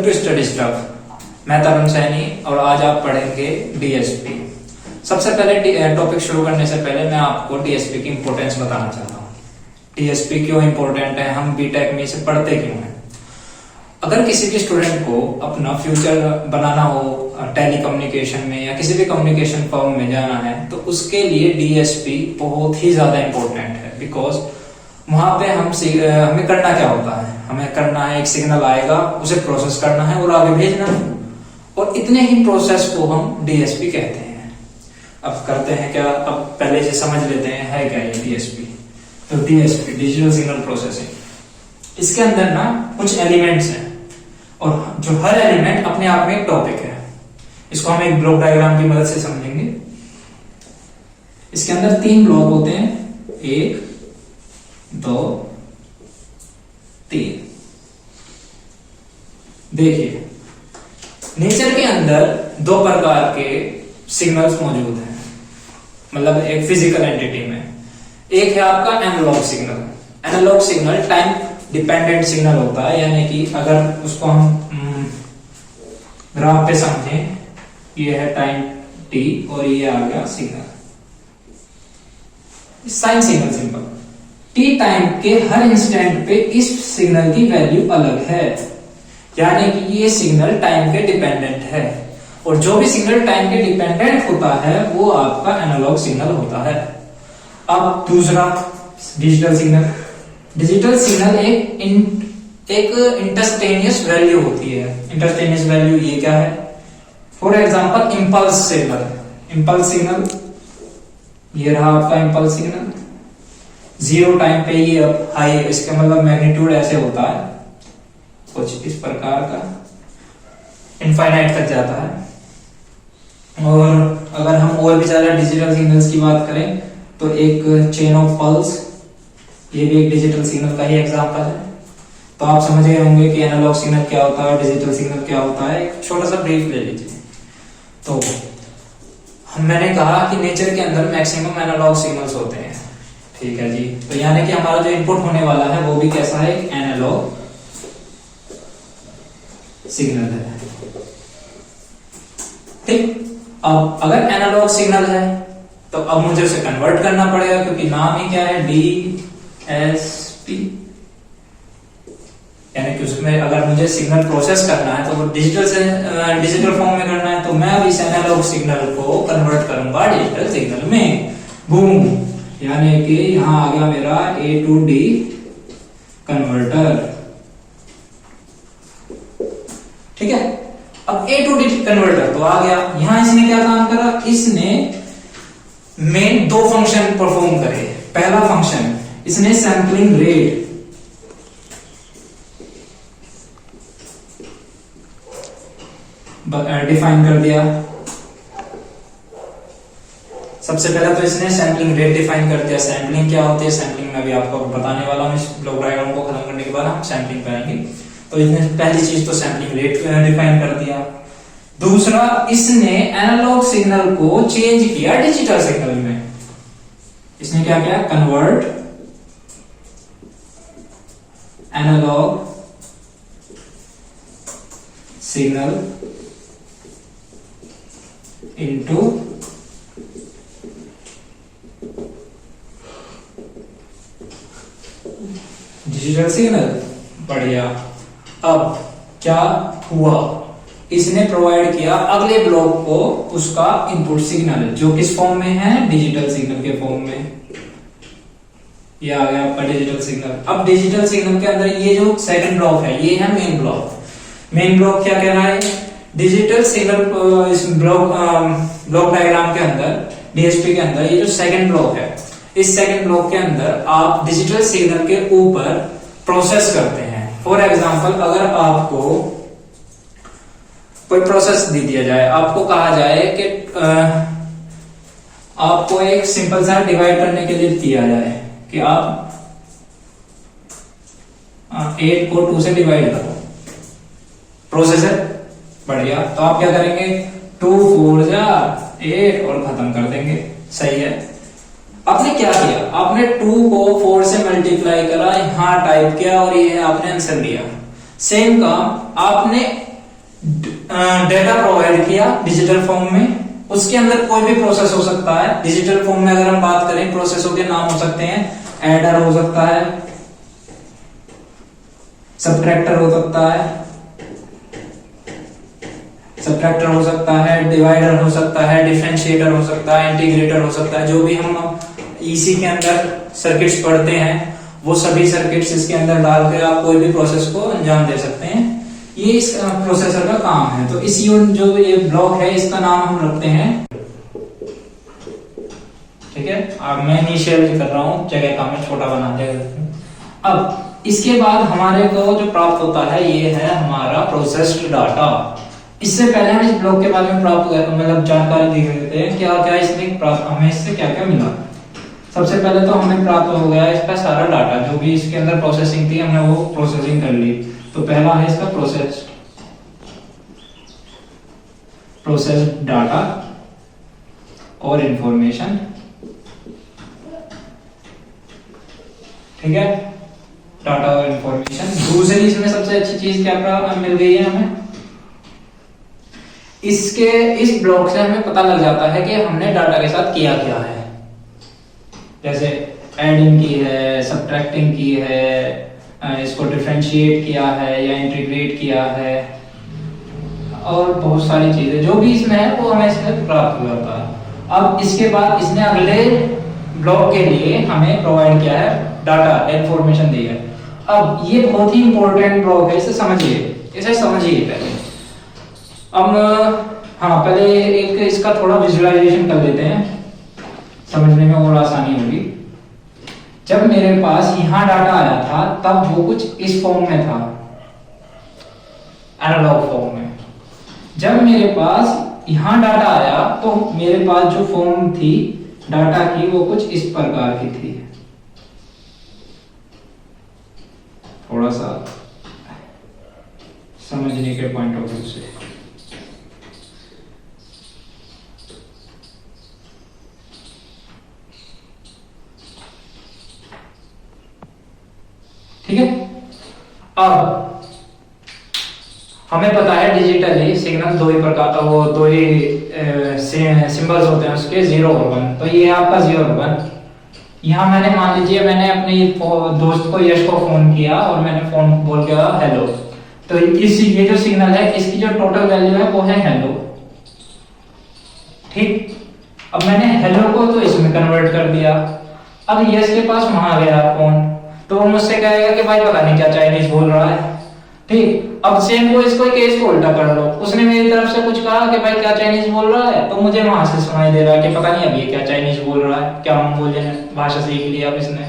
To study stuff. मैं तरुण सैनी और आज आप पढ़ेंगे डीएसपी। सबसे पहले टॉपिक शुरू करने से पहले मैं आपको डीएसपी की इंपॉर्टेंस बताना चाहता हूँ। डीएसपी क्यों इंपॉर्टेंट है, हम बीटेक में इसे पढ़ते क्यों हैं। अगर किसी भी स्टूडेंट को अपना फ्यूचर बनाना हो टेलीकम्युनिकेशन में या किसी भी कम्युनिकेशन फर्म में जाना है तो उसके लिए डीएसपी बहुत ही ज्यादा इंपॉर्टेंट है। बिकॉज वहां पे हमें करना क्या होता है, हमें करना है एक सिग्नल आएगा, उसे प्रोसेस करना है और आगे भेजना है, और इतने ही प्रोसेस को हम डीएसपी कहते हैं। अब करते हैं क्या, अब पहले से समझ लेते हैं है क्या ये डीएसपी। तो डीएसपी डिजिटल सिग्नल प्रोसेसिंग, इसके अंदर ना कुछ एलिमेंट्स हैं और जो हर एलिमेंट अपने आप में एक टॉपिक है। इसको हम एक ब्लॉक डायग्राम की मदद से समझेंगे। इसके अंदर 3 ब्लॉक होते हैं, 1 2 3। देखिए नेचर के अंदर 2 प्रकार के सिग्नल्स मौजूद हैं, मतलब एक फिजिकल एंटिटी में। एक है आपका analog signal. Analog signal time dependent signal होता है, यानी कि अगर उसको हम ग्राफ पे समझें, ये है टाइम t और ये आ गया signal, sine signal simple. t time के हर इंस्टेंट पे इस सिग्नल की वैल्यू अलग है, यानी कि ये सिग्नल टाइम के डिपेंडेंट है, और जो भी सिग्नल टाइम के डिपेंडेंट होता है वो आपका एनालॉग सिग्नल होता है। अब दूसरा डिजिटल सिग्नल। डिजिटल सिग्नल एक इंस्टेंटेनियस वैल्यू होती है। इंस्टेंटेनियस वैल्यू ये क्या है, for example impulse signal. Impulse signal ये रहा आपका इंपल्स सिग्नल, 0 टाइम पे ये हाई, इसका मतलब मैग्नीट्यूड ऐसे होता है कुछ इस प्रकार का, इनफाइनाइट तक जाता है। और अगर हम और भी ज्यादा डिजिटल सिग्नल्स की बात करें तो एक चेन ऑफ पल्स, ये भी एक डिजिटल सिग्नल का ही एग्जांपल है। तो आप समझ गए होंगे कि एनालॉग सिग्नल क्या होता है, डिजिटल सिग्नल क्या होता है। एक छोटा सा ब्रीफ ले लीजिए। तो मैंने कहा कि नेचर के अंदर मैक्सिमम एनालॉग सिग्नल्स होते हैं, ठीक है जी। तो यानी कि हमारा जो इनपुट होने वाला है वो भी कैसा है, एक एनालॉग सिग्नल है, ठीक। अब अगर एनालॉग सिग्नल है तो अब मुझे उसे कन्वर्ट करना पड़ेगा, क्योंकि नाम ही क्या है, डीएसपी। यानी कि उसमें अगर मुझे सिग्नल प्रोसेस करना है तो वो डिजिटल फॉर्म में करना है, तो मैं अब इस एनालॉग सिग्नल को कन्वर्ट करूंगा डिजिटल सिग्नल में। बूम, यानी कि यहां आ गया मेरा ए टू डी कन्वर्टर, ठीक है। अब ए टू डी कन्वर्टर तो आ गया। यहां इसने क्या काम करा, इसने मेन 2 फंक्शन परफॉर्म करे। पहला फंक्शन इसने सैंपलिंग रेट डिफाइन कर दिया। सबसे पहले तो इसने सैंपलिंग रेट डिफाइन कर दिया। सैंपलिंग क्या होती है, सैंपलिंग में अभी आपको बताने वाला हूं। इस ब्लॉक डायग्राम को खत्म करने के बाद हम सैंपलिंग करेंगे। तो इसने पहली चीज तो सैंपलिंग रेट डिफाइन कर दिया। दूसरा, इसने एनालॉग सिग्नल को चेंज किया डिजिटल सिग्नल में। इसने क्या किया, convert analog signal into digital signal. बढ़िया। अब क्या हुआ, इसने प्रोवाइड किया अगले ब्लॉक को उसका इनपुट सिग्नल, जो किस फॉर्म में है, डिजिटल सिग्नल के फॉर्म में। ये आ गया आपका डिजिटल सिग्नल। अब डिजिटल सिग्नल के अंदर ये जो सेकंड ब्लॉक है ये है मेन ब्लॉक। मेन ब्लॉक क्या कह रहा है, डिजिटल सिग्नल इस ब्लॉक डायग्राम के अंदर, डीएसपी के अंदर ये जो सेकंड ब्लॉक है, इस सेकंड ब्लॉक के अंदर आप डिजिटल सिग्नल के ऊपर प्रोसेस करते हैं। फॉर एग्जांपल, अगर आपको कोई प्रोसेस दे दिया जाए, आपको कहा जाए कि आपको एक सिंपल सा डिवाइड करने के लिए दिया जाए कि आप 8 को 2 से डिवाइड करो, प्रोसेस है। बढ़िया। तो आप क्या करेंगे, 2 4 जा 8 और खत्म कर देंगे, सही है। आपने क्या किया, आपने 2 को 4 से मल्टीप्लाई करा, यहां टाइप किया और ये आपने आंसर दिया। सेम काम आपने डेटा प्रोवाइड किया डिजिटल फॉर्म में, उसके अंदर कोई भी प्रोसेस हो सकता है। डिजिटल फॉर्म में अगर हम बात करें, प्रोसेसर के नाम हो सकते हैं, एडर हो सकता है, सब्ट्रैक्टर हो सकता है, डिवाइडर हो सकता है, डिफरेंशिएटर हो सकता है, इंटीग्रेटर हो सकता है। जो भी हम ईसी के अंदर सर्किट्स पढ़ते हैं वो सभी सर्किट्स इसके अंदर डाल के आप कोई भी प्रोसेस को अंजाम दे सकते हैं। ये इस प्रोसेसर का काम है। तो इस जो ये ब्लॉक है इसका नाम हम रखते हैं, ठीक है। अब मैं इनिशियल कर रहा हूं, जगह का मैं छोटा बना दिया। अब इसके बाद हमारे को जो प्राप्त होता है ये है हमारा प्रोसेस्ड डाटा। इससे पहले हम इस ब्लॉक के बारे में प्राप्त मतलब जानकारी देख लेते हैं क्या क्या इसमें प्राप्त, हमें इससे क्या क्या मिला। सबसे पहले तो हमें प्राप्त हो गया इसका सारा डाटा, जो भी इसके अंदर प्रोसेसिंग थी हमने वो प्रोसेसिंग कर ली। तो पहला है इसका प्रोसेस डाटा और इंफॉर्मेशन, ठीक है, डाटा और इंफॉर्मेशन। दूसरी इसमें सबसे अच्छी चीज क्या मिल गई है हमें, इस ब्लॉक से हमें पता लग जाता है कि हमने डाटा के साथ किया क्या है। जैसे एडिंग की है, सब्ट्रैक्टिंग की है, इसको डिफरेंशिएट किया है या इंटीग्रेट किया है, और बहुत सारी चीजें जो भी इसमें है वो हमें इसमें प्राप्त हो जाता है। अब इसके बाद इसने अगले ब्लॉक के लिए हमें प्रोवाइड किया है डाटा, इंफॉर्मेशन दी है। अब ये बहुत ही इंपॉर्टेंट ब्लॉक है, इसे समझिए पहले। अब हाँ, पहले एक इसका थोड़ा विजुअलाइजेशन कर लेते हैं, समझने में और आसानी होगी। जब मेरे पास यहाँ डाटा आया था तब वो कुछ इस फॉर्म में था, एनालॉग फॉर्म में। जब मेरे पास यहाँ डाटा आया तो मेरे पास जो फॉर्म थी डाटा की वो कुछ इस प्रकार की थी। थोड़ा सा समझने के पॉइंट ऑफ व्यू से, ठीक है। अब हमें पता है डिजिटली सिग्नल दो ही प्रकार, वो दो ही सिंबल्स होते हैं उसके, 0 और 1। तो ये आपका 0 और 1। यहाँ मैंने मान लीजिए मैंने अपने दोस्त को यश को फोन किया और मैंने फोन बोल के हेलो, तो ये जो सिग्नल है इसकी जो टोटल वैल्यू है वो है हेलो, ठीक। अब मैंने हेलो को तो इसमें कन्वर्ट कर दिया। अब यश के पास वहां गया फोन, तो वो मुझसे कहेगा कि भाई पता नहीं क्या चाइनीज बोल रहा है, ठीक। अब सेम वो इसको केस को उल्टा कर लो, उसने मेरी तरफ से कुछ कहा कि भाई क्या चाइनीज बोल रहा है, तो मुझे वहां से सुनाई दे रहा है कि पता नहीं अब ये क्या चाइनीज बोल रहा है, क्या हम बोले भाषा सीख लिया अब इसने।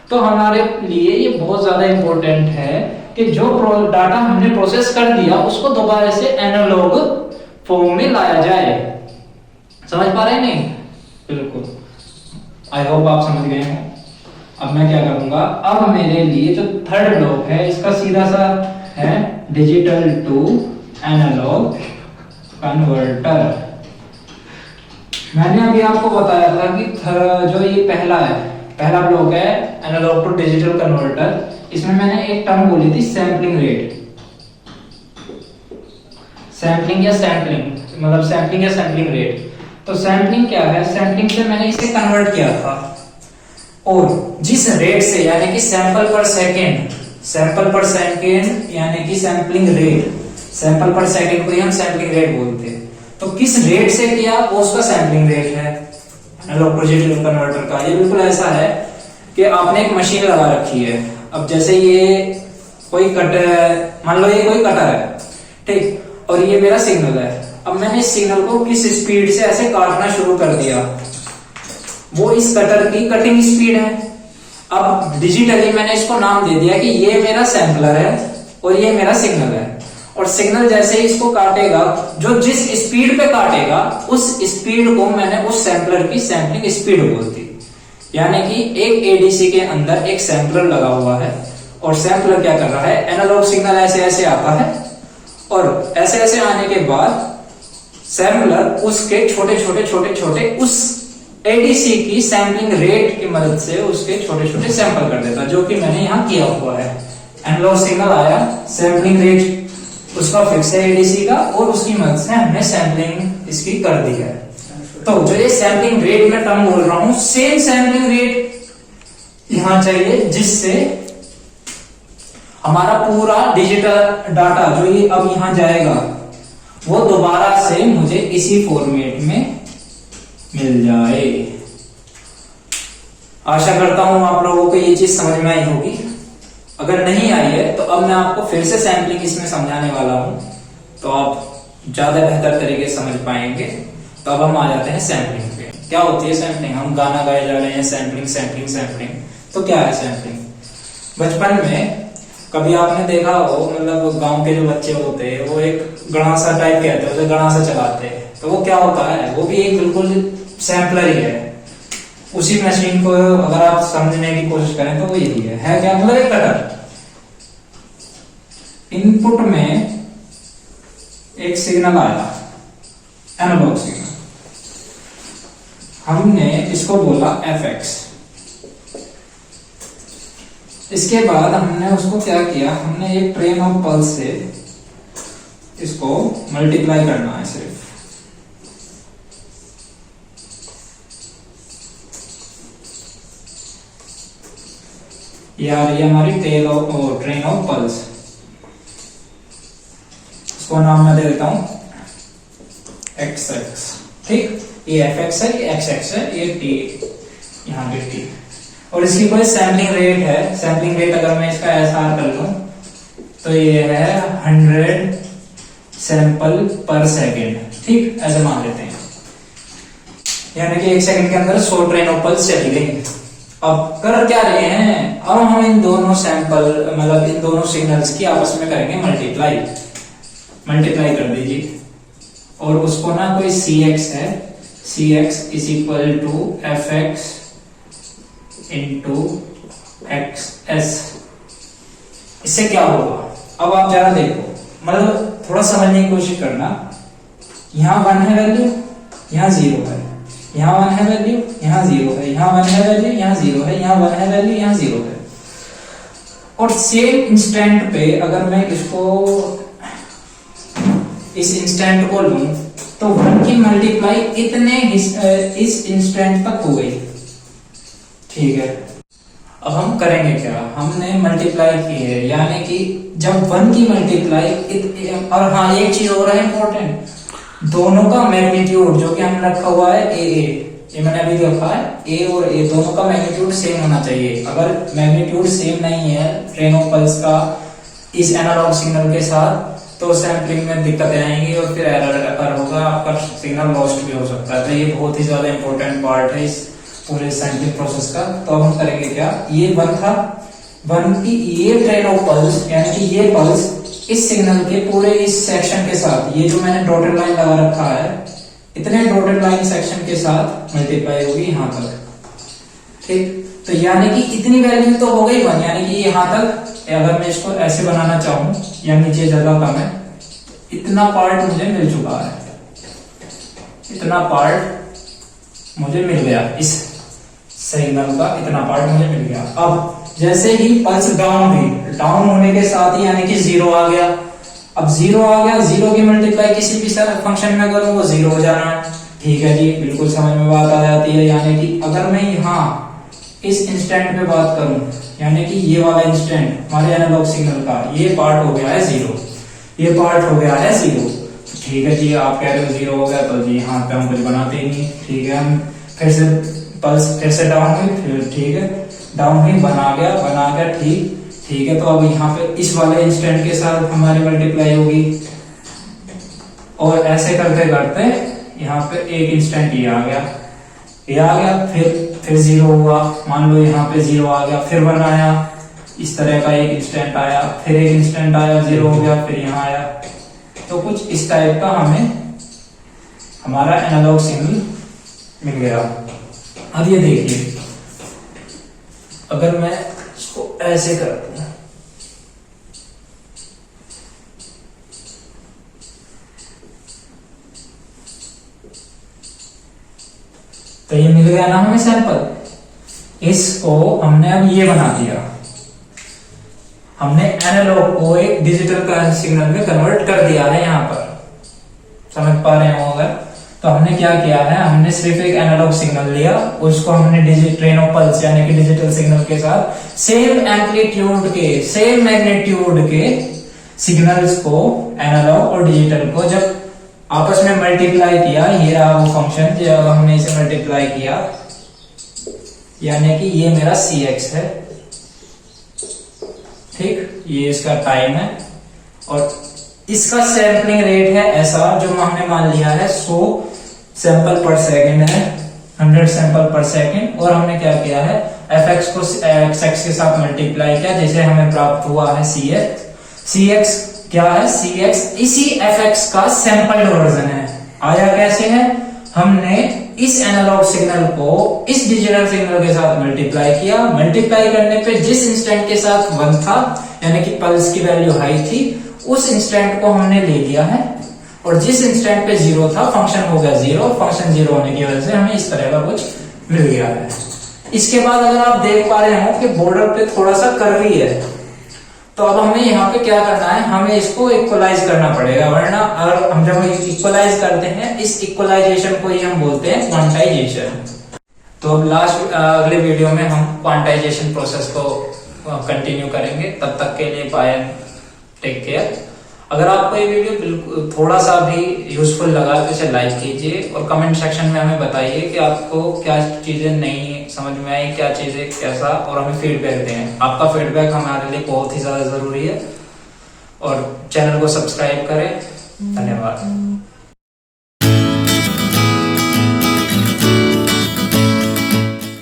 तो हमारे लिए ये बहुत ज्यादा इंपॉर्टेंट है कि जो डाटा हमने प्रोसेस कर दिया उसको दोबारा से एनालॉग फॉर्म में लाया जाए। समझ पा रहे हैं? नहीं, बिल्कुल, आई होप आप समझ गए हैं। अब मैं क्या करूंगा, अब मेरे लिए जो थर्ड ब्लॉक है इसका सीधा सा है डिजिटल टू एनालॉग कन्वर्टर। मैंने अभी आपको बताया था कि जो ये पहला ब्लॉक है एनालॉग टू डिजिटल कन्वर्टर, इसमें मैंने एक टर्म बोली थी सैंपलिंग रेट, सैंपलिंग या सैंपलिंग रेट। तो सैंपलिंग क्या है, सैंपलिंग से मैंने इसे कन्वर्ट किया था, और जिस रेट से यानी कि सैंपल पर सेकेंड यानी कि सैंपलिंग रेट, सैंपल पर सेकेंड को ही हम सैंपलिंग रेट बोलते हैं। तो किस रेट से किया वो उसका सैंपलिंग रेट है एनालॉग टू डिजिटल कन्वर्टर का। ये बिल्कुल ऐसा है कि आपने एक मशीन लगा रखी है। अब जैसे ये कोई कटर, मान लो ये कोई कटर है, ठीक, और ये मेरा सिग्नल है। अब मैंने इस सिग्नल को किस स्पीड से ऐसे काटना शुरू कर दिया, वो इस कटर की कटिंग स्पीड है। अब डिजिटली मैंने इसको नाम दे दिया कि ये मेरा सैंपलर है और ये मेरा सिग्नल है, और सिग्नल जैसे ही इसको काटेगा, जो जिस स्पीड पे काटेगा उस स्पीड को मैंने उस सैंपलर की सैंपलिंग स्पीड बोलती। यानी कि एक एडीसी के अंदर एक सैंपलर लगा हुआ है, और सैंपलर क्या कर रहा है, एनालॉग सिग्नल ऐसे ऐसे आता है, और ऐसे ऐसे आने के बाद सैंपलर उसके छोटे उस एडीसी की सैंपलिंग रेट की मदद से उसके छोटे सैंपल कर देता, जो कि मैंने यहाँ किया हुआ है। एनालॉग सिग्नल आया, सैंपलिंग रेट उसका फिक्स है एडीसी का, और उसकी मदद से हमने सैम्पलिंग इसकी कर दी है। तो जो ये सैम्पलिंग रेट में टर्म बोल रहा हूं, सेम सैम्पलिंग रेट यहां चाहिए, जिससे हमारा पूरा डिजिटल डाटा जो ये अब यहां जाएगा वो दोबारा से मुझे इसी फॉर्मेट में मिल जाए। आशा करता हूं आप लोगों को ये चीज समझ में आई होगी। अगर नहीं आई है तो अब मैं आपको फिर से सैम्पलिंग इसमें समझाने वाला हूं, तो आप ज्यादा बेहतर तरीके से समझ पाएंगे। तो अब हम आ जाते हैं सैम्पलिंग पे। क्या होती है सैम्पलिंग? हम गाना गाए जा रहे हैं, सैम्पलिंग सैम्पलिंग सैम्पलिंग। तो क्या है सैम्पलिंग? बचपन में कभी आपने देखा हो, मतलब गांव के जो बच्चे होते हैं वो एक गणासा टाइप कहते हैं, उसे गणासा चलाते हैं। तो वो क्या होता है? वो भी एक बिल्कुल सैम्पलर ही है। उसी मशीन को अगर आप समझने की कोशिश करें तो वो यही है क्या? मतलब एक कटर, इनपुट में एक सिग्नल आया, एनालॉग सिग्नल, हमने इसको बोला fx। इसके बाद हमने उसको क्या किया? हमने एक ट्रेन ऑफ पल्स से इसको मल्टीप्लाई करना है सिर्फ। ये आ रही है हमारी ट्रेन ऑफ पल्स। इसको नाम मैं दे देता हूं xx। ठीक, ये fx है, ये xx है, ये t, यहां पे t। और इसकी कोई सैम्पलिंग रेट है। सैम्पलिंग रेट अगर मैं इसका SR कर लूं तो ये है 100 सैंपल पर सेकेंड। ठीक, ऐसे मान लेते हैं, यानी कि 1 सेकंड के अंदर 100 ट्रेन ऑफ पल्स चली गई। अब कर क्या रहे हैं? अब हम इन दोनों सैंपल, मतलब इन दोनों सिग्नल्स की आपस में करेंगे मल्टीप्लाई। मल्टीप्लाई कर दीजिए, और उसको ना कोई cx है, cx is equal to fx into xs। इससे क्या होगा? अब आप जरा देखो, मतलब थोड़ा समझने की कोशिश करना। यहां 1 है वैल्यू, यहां 0 है, यहां 1 है वैल्यू, यहां 0 है, यहां 1 है वैल्यू, यहां 0 है, यहां 1 है वैल्यू, यहां 0 है। और सेम इंस्टेंट पे अगर मैं इसको, इस इंस्टेंट को लूं तो 1 की मल्टीप्लाई इतने इस इंस्टेंट तक हो गई। ठीक है, अब हम करेंगे क्या? हमने मल्टीप्लाई की है, यानी कि जब 1 की मल्टीप्लाई, और हाँ एक चीज और है इंपॉर्टेंट, दोनों का मैग्नीट्यूड जो कि हमने रखा हुआ है ए, ये मैंने अभी रखा है ए और ए, दोनों का मैग्नीट्यूड सेम होना चाहिए। अगर मैग्नीट्यूड सेम नहीं है ट्रेन ऑफ पल्स का इस एनालॉग सिग्नल के साथ, तो सैम्पलिंग में दिक्कतें आएंगी और फिर एरर होगा, आपका सिग्नल लॉस्ट भी हो सकता है। तो ये बहुत ही ज्यादा इंपॉर्टेंट पार्ट है इस पूरे सैम्पलिंग प्रोसेस का। तो हम करेंगे क्या? ये 1 था, 1 की ये ट्रेन ऑफ पल्स, यानी कि ये पल्स इस सिग्नल के पूरे इस सेक्शन के साथ, ये जो मैंने डॉटेड लाइन लगा रखा है, इतने डॉटेड लाइन सेक्शन के साथ मल्टीप्लाई होगी यहां तक। ठीक, तो यानी कि इतनी वैल्यू तो हो गई 1, यानी कि यहां तक। अगर मैं इसको ऐसे बनाना चाहूं या नीचे जगह कम है, इतना पार्ट मुझे मिल चुका है, इतना पार्ट मुझे मिल गया, इस सिग्नल का इतना पार्ट मुझे मिल गया। अब जैसे ही पल्स डाउन हुई, डाउन होने के साथ ही यानी कि 0 आ गया। अब 0 आ गया, 0 की मल्टीप्लाई किसी भी फंक्शन में करूं वो 0 हो जाना है। ठीक है जी, बिल्कुल समझ में बात आ जाती है। यानी कि अगर मैं यहाँ इस इंस्टेंट पे बात करूं, यानी कि ये वाला इंस्टेंट हमारे एनालॉग सिग्नल का, ये पार्ट हो गया है 0, ये पार्ट हो गया है 0। ठीक है जी, आप कह रहे हो 0 हो गया, तो जी यहाँ पे हम कुछ बनाते ही नहीं। ठीक है, हम फिर से पल्स फिर से डाउन हुई, फिर ठीक है डाउन हुई, बना गया ठीक है। तो अब यहाँ पे इस वाले इंस्टेंट के साथ हमारी मल्टीप्लाई होगी, और ऐसे करते करते यहाँ पे एक इंस्टेंट ये आ गया, फिर 0 हुआ, मान लो यहाँ पे 0 आ गया, फिर 1 आया, इस तरह का एक इंस्टेंट आया, फिर एक इंस्टेंट आया, 0 हो गया, फिर यहाँ आया। तो कुछ इस टाइप का हमें हमारा एनालॉग सिग्नल मिल गया। अब ये देखिए, अगर मैं इसको ऐसे कर दूं, तो ये मिल गया ना हमें सैंपल। इसको हमने अब ये बना दिया, हमने एनालॉग को एक डिजिटल सिग्नल में कन्वर्ट कर दिया है। यहाँ पर समझ पा रहे हो अगर, तो हमने क्या किया है, हमने सिर्फ एक एनालॉग सिग्नल लिया, उसको हमने डिजिटल ट्रेन ऑफ पल्स यानी कि डिजिटल सिग्नल के साथ सेम एम्पलीट्यूड के सेम मैग्नीट्यूड के सिग्नल्स को, एनालॉग और डिजिटल को जब आपस में मल्टीप्लाई किया, ये रहा वो फंक्शन, जब हमने इसे मल्टीप्लाई किया यानी कि ये मेरा Cx है, ठीक, ये इसका टाइम है और इसका सैंपलिंग रेट है ऐसा जो हमने मान लिया है 100 सैंपल पर सेकंड है, 100 सैंपल पर सेकंड, और हमने क्या किया है fx को xx के साथ मल्टीप्लाई किया, जैसे हमें प्राप्त हुआ है Cx क्या है, Cx इसी fx का सैंपल्ड वर्जन है। आया कैसे है, हमने इस एनालॉग सिग्नल को इस डिजिटल सिग्नल के साथ मल्टीप्लाई किया, मल्टीप्लाई करने पे जिस इंस्टेंट के साथ 1 था यानी कि पल्स की वैल्यू हाई थी, उस इंस्टेंट को हमने ले लिया है, और जिस इंस्टेंट पे 0 था फंक्शन हो गया 0, फंक्शन 0 होने की वजह से हमें इस तरह का कुछ मिल गया है। इसके बाद अगर आप देख पा रहे हो कि बॉर्डर पे थोड़ा सा कर्वी है, तो अब हमें यहाँ पे क्या करना है, हमें इसको इक्वलाइज करना पड़ेगा, वरना अगर हम जब इक्वलाइज करते हैं, इस इक्वलाइजेशन को ही हम बोलते हैं क्वांटाइजेशन। तो अब लास्ट अगले वीडियो में हम क्वांटाइजेशन प्रोसेस को कंटिन्यू करेंगे। तब तक के लिए बाय, टेक केयर। अगर आपको ये वीडियो बिल्कुल थोड़ा सा भी यूजफुल लगा तो इसे लाइक कीजिए और कमेंट सेक्शन में हमें बताइए कि आपको क्या चीजें नहीं समझ में आई, क्या चीजें कैसा, और हमें फीडबैक दें। आपका फीडबैक हमारे लिए बहुत ही ज्यादा जरूरी है। और चैनल को सब्सक्राइब करें। धन्यवाद।